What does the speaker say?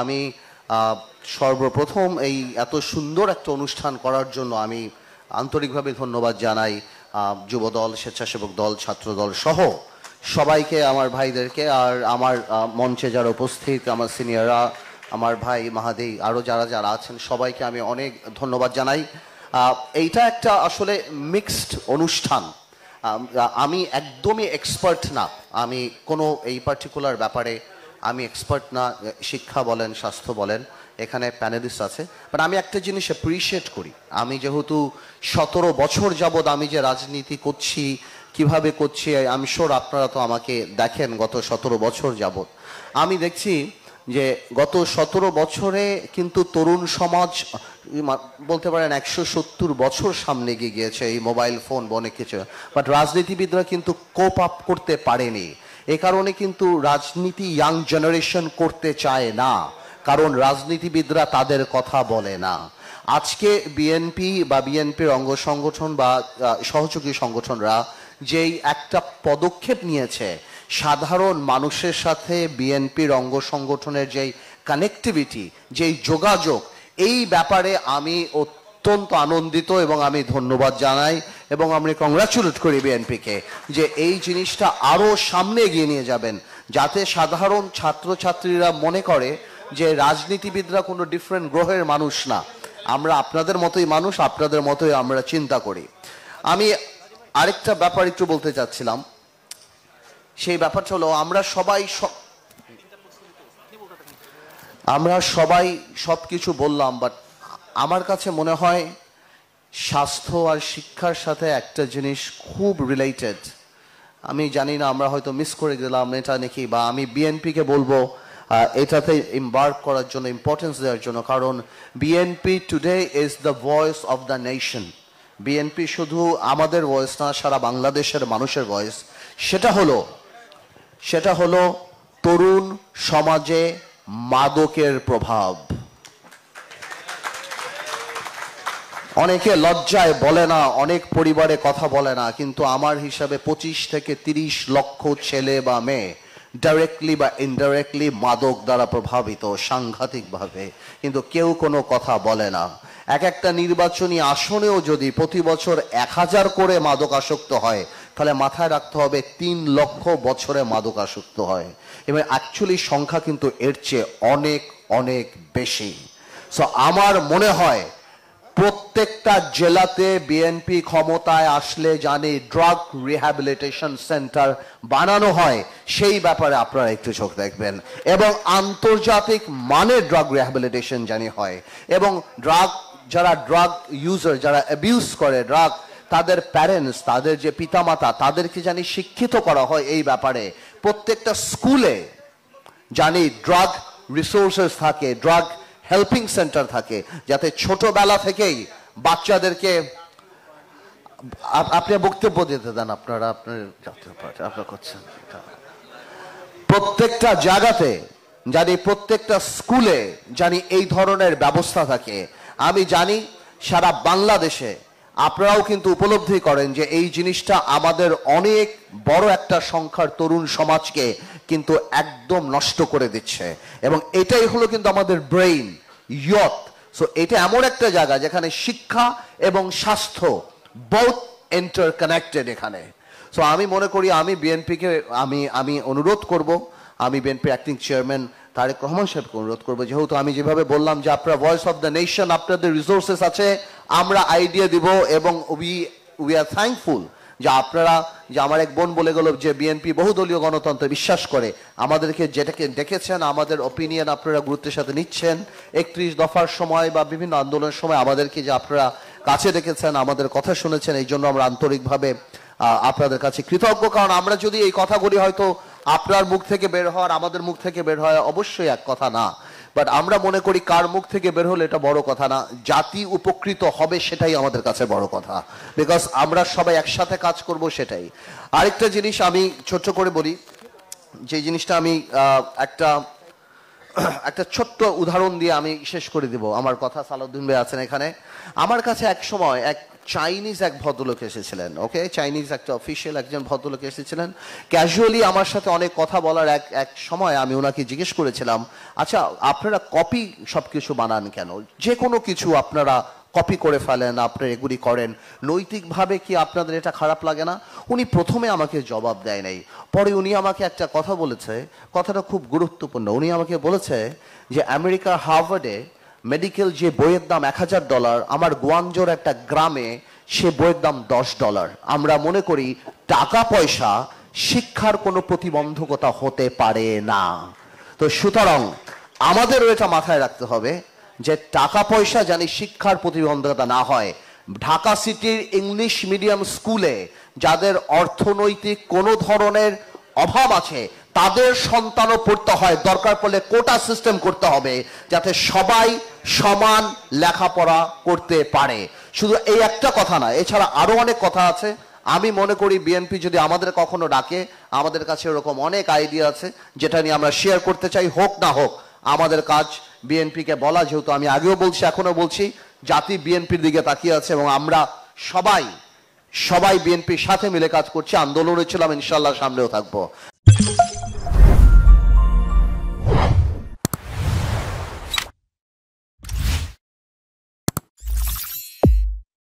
আমি সর্বপ্রথম এই এত সুন্দর একটা অনুষ্ঠান করার জন্য আমি আন্তরিকভাবে ধন্যবাদ জানাই যুবদল, স্বেচ্ছাসেবক দল, ছাত্রদল সহ সবাইকে, আমার ভাইদেরকে, আর আমার মঞ্চে যারা উপস্থিত আমার সিনিয়ররা, আমার ভাই মাহাদি, আরও যারা যারা আছেন সবাইকে আমি অনেক ধন্যবাদ জানাই। এইটা একটা আসলে মিক্সড অনুষ্ঠান। আমি একদমই এক্সপার্ট না, আমি কোনো এই পার্টিকুলার ব্যাপারে আমি এক্সপার্ট না। শিক্ষা বলেন, স্বাস্থ্য বলেন, এখানে প্যানেলিস্ট আছে, বাট আমি একটা জিনিস অ্যাপ্রিসিয়েট করি। আমি যেহেতু 17 বছর যাবৎ আমি যে রাজনীতি করছি, কিভাবে করছি, আমি শিওর আপনারা তো আমাকে দেখেন গত 17 বছর যাবৎ। আমি দেখছি যে গত 17 বছরে কিন্তু তরুণ সমাজ বলতে পারেন 170 বছর সামনে এগিয়ে গিয়েছে এই মোবাইল ফোন অনেক কিছু, বাট রাজনীতিবিদরা কিন্তু কোপ আপ করতে পারেনি। এ কারণে কিন্তু রাজনীতি ইয়াং জেনারেশন করতে চায় না, কারণ রাজনীতিবিদরা তাদের কথা বলে না। আজকে বিএনপি বা বিএনপির অঙ্গ সংগঠন বা সহযোগী সংগঠনরা যেই একটা পদক্ষেপ নিয়েছে, সাধারণ মানুষের সাথে বিএনপির অঙ্গ সংগঠনের যেই কানেক্টিভিটি, যেই যোগাযোগ, এই ব্যাপারে আমি অত্যন্ত আনন্দিত এবং আমি ধন্যবাদ জানাই এবং আমি কংগ্রাচুলেট করি বিএনপিকে যে এই জিনিসটা আরও সামনে এগিয়ে নিয়ে যাবেন, যাতে সাধারণ ছাত্রছাত্রীরা মনে করে যে রাজনীতিবিদরা কোনো ডিফারেন্ট গ্রহের মানুষ না, আমরা আপনাদের মতোই মানুষ, আপনাদের মতোই আমরা চিন্তা করি। আমি আরেকটা ব্যাপার একটু বলতে চাচ্ছিলাম, সেই ব্যাপারটা হলো আমরা সবাই সব কিছু বললাম, বাট আমার কাছে মনে হয় স্বাস্থ্য আর শিক্ষার সাথে একটা জিনিস খুব রিলেটেড। আমি জানি না, আমরা হয়তো মিস করে গেলাম এটা নাকি, বা আমি বিএনপিকে বলবো এটাতে এমবার্ক করার জন্য, ইম্পর্টেন্স দেওয়ার জন্য, কারণ BNP today is the voice of the nation. BNP শুধু আমাদের ভয়েস না, সারা বাংলাদেশের মানুষের ভয়েস। সেটা হলো তরুণ সমাজে মাদকের প্রভাব। অনেকে লজ্জায় বলে না, অনেক পরিবারে কথা বলে না, কিন্তু আমার হিসাবে 25 থেকে 30 লক্ষ ছেলে বা মেয়ে ডাইরেক্টলি বা ইনডাইরেক্টলি মাদক দ্বারা প্রভাবিত সাংঘাতিকভাবে, কিন্তু কেউ কোনো কথা বলে না। এক একটা নির্বাচনী আসনেও যদি প্রতি বছর 1000 করে মাদক আসক্ত হয়, তাহলে মাথায় রাখতে হবে 3 লক্ষ বছরে মাদক আসক্ত হয়, এবং অ্যাকচুয়ালি সংখ্যা কিন্তু এর চেয়ে অনেক অনেক বেশি। সো আমার মনে হয় প্রত্যেকটা জেলাতে বিএনপি ক্ষমতায় আসলে জানি ড্রাগ রিহ্যাবিলিটেশন সেন্টার বানানো হয়, সেই ব্যাপারে আপনারা একটু চোখ দেখবেন, এবং আন্তর্জাতিক মানের ড্রাগ রিহ্যাবিলিটেশন জানি হয়, এবং যারা ড্রাগ ইউজার, যারা অ্যাবিউজ করে ড্রাগ, তাদের প্যারেন্টস, তাদের যে পিতামাতা, তাদেরকে জানি শিক্ষিত করা হয় এই ব্যাপারে। প্রত্যেকটা স্কুলে জানি ড্রাগ রিসোর্সেস থাকে, ড্রাগ হেল্পিং সেন্টার থাকে, যাতে ছোটবেলা থেকেই বাচ্চাদেরকে, আপনি বক্তব্য দিতে দেন, আপনারা করছেন প্রত্যেকটা জায়গাতে জানি, প্রত্যেকটা স্কুলে জানি এই ধরনের ব্যবস্থা থাকে। আমি জানি সারা বাংলাদেশে আপনারাও কিন্তু উপলব্ধি করেন যে এই জিনিসটা আমাদের অনেক বড় একটা সংখ্যার তরুণ সমাজকে কিন্তু একদম নষ্ট করে দিচ্ছে, এবং এটাই হলো কিন্তু আমাদের ব্রেইন, ইয়থ। সো এটা এমন একটা জায়গা যেখানে শিক্ষা এবং স্বাস্থ্য বোথ ইন্টারকানেক্টেড এখানে। সো আমি মনে করি, আমি বিএনপিকে আমি অনুরোধ করব, আমি BNP acting chairman Tarique Rahman সাহেবকে অনুরোধ করবো, যেহেতু আমি যেভাবে বললাম যে আপনারা ভয়েস অফ দ্য নেশন, আপনাদের রিসোর্সেস আছে, আমরা আইডিয়া দিব, এবং উই আর থ্যাঙ্কফুল যে আপনারা, যে আমার এক বোন বলে গেল যে বিএনপি বহুদলীয় গণতন্ত্রে বিশ্বাস করে, আমাদেরকে যেটাকে ডেকেছেন, আমাদের ওপিনিয়ন আপনারা গুরুত্বের সাথে নিচ্ছেন। 31 দফার সময় বা বিভিন্ন আন্দোলনের সময় আমাদেরকে যে আপনারা কাছে ডেকেছেন, আমাদের কথা শুনেছেন, এই জন্য আমরা আন্তরিকভাবে আপনাদের কাছে কৃতজ্ঞ। কারণ আমরা যদি এই কথাগুলি হয়তো আপনার মুখ থেকে বের হওয়ার, আমাদের মুখ থেকে বের হয় অবশ্যই এক কথা না, বাট আমরা মনে করি কার মুখ থেকে বের হলে এটা বড় কথা না, জাতি উপকৃত হবে সেটাই আমাদের কাছে বড় কথা, বিকজ আমরা সবাই একসাথে কাজ করব সেটাই। আরেকটা জিনিস আমি ছোট্ট করে বলি, যে জিনিসটা আমি একটা একটা ছোট্ট উদাহরণ দিয়ে আমি শেষ করে দিব আমার কথা। সালাউদ্দিন ভাই আছেন এখানে। আমার কাছে এক সময় এক চাইনিজ এক ভদ্রলোক এসেছিলেন, ওকে, চাইনিজ একটা অফিসিয়াল একজন ভদ্রলোক এসেছিলেন। ক্যাজুয়ালি আমার সাথে অনেক কথা বলার এক সময় আমি ওনাকে জিজ্ঞেস করেছিলাম, আচ্ছা আপনারা কপি সব কিছু বানান কেন? যে কোনো কিছু আপনারা কপি করে ফেলেন, আপনারা এগুলি করেন, নৈতিকভাবে কি আপনাদের এটা খারাপ লাগে না? উনি প্রথমে আমাকে জবাব দেয় নাই, পরে উনি আমাকে একটা কথা বলেছে, কথাটা খুব গুরুত্বপূর্ণ। উনি আমাকে বলেছে যে আমেরিকার হার্ভার্ডে মেডিকেল যে বইয়ের দাম $1000, আমার গুয়ানজোর একটা গ্রামে সে বইয়ের দাম $10। আমরা মনে করি টাকা পয়সা শিক্ষার কোনো প্রতিবন্ধকতা হতে পারে না। তো সুতরাং আমাদেরও এটা মাথায় রাখতে হবে যে টাকা পয়সা জানি শিক্ষার প্রতিবন্ধকতা না হয়। ঢাকা সিটির ইংলিশ মিডিয়াম স্কুলে যাদের অর্থনৈতিক কোনো ধরনের অভাব আছে তাদের সন্তানও পড়তে হয়, দরকার পড়লে কোটা সিস্টেম করতে হবে যাতে সবাই সমান লেখাপড়া করতে পারে। শুধু এই একটা কথা না, এছাড়া আরো অনেক কথা আছে। আমি মনে করি বিএনপি যদি আমাদের কখনো ডাকে, আমাদের কাছে এরকম অনেক আইডিয়া আছে যেটা নিয়ে আমরা শেয়ার করতে চাই। হোক না হোক আমাদের কাজ বিএনপিকে বলা, যেহেতু আমি আগেও বলছি এখনো বলছি, জাতি বিএনপির দিকে তাকিয়ে আছে এবং আমরা সবাই বিএনপির সাথে মিলে কাজ করছি, আন্দোলনে ছিলাম, ইনশাল্লাহ সামনেও থাকবো।